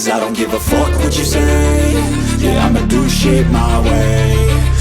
Cause I don't give a fuck what you say. Yeah, I'ma do shit my way.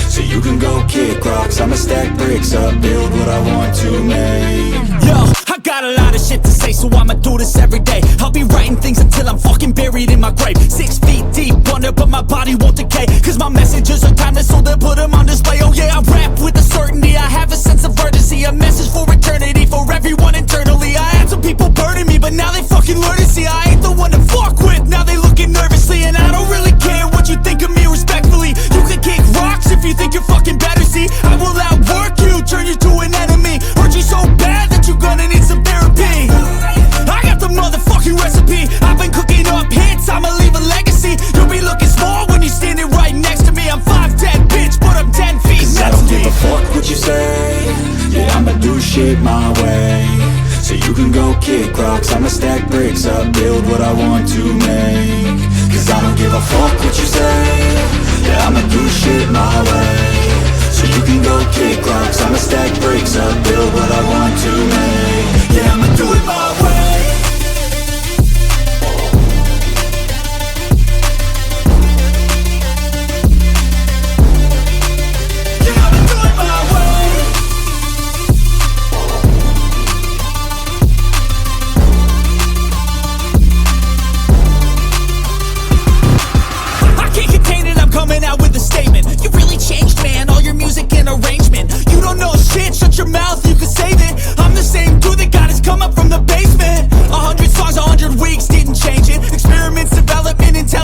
So you can go kick rocks, I'ma stack bricks up, build what I want to make. Yo, I got a lot of shit to say, so I'ma do this every day. I'll be writing things until I'm fucking buried in my grave. 6 feet deep under, but my body won't decay. Cause my messages are timeless, so they'll put them on display. Oh yeah, I rap with a certainty, I have a sense of urgency. A message for eternity, for everyone internally. I had some people burning me, but now they fucking learn to see I ain't the one to fuck with, now they looking nervously. And I don't really care what you think of me, respectfully. You can kick rocks if you think you're fucking better, see. I will outwork you, turn you to an enemy. Hurt you so bad that you're gonna need some therapy. I got the motherfucking recipe, I've been cooking up hits, I'ma leave a legacy. You'll be looking small when you're standing right next to me. I'm 5'10", bitch, but I'm 10 feet. Cause I don't give a fuck what you say. Yeah, I'ma do shit my way. So you can go kick rocks, I'ma stack bricks up, build what I want to make. Cause I don't give a fuck what you say. Yeah, I'ma do shit my way. So you can go kick rocks, I'ma stack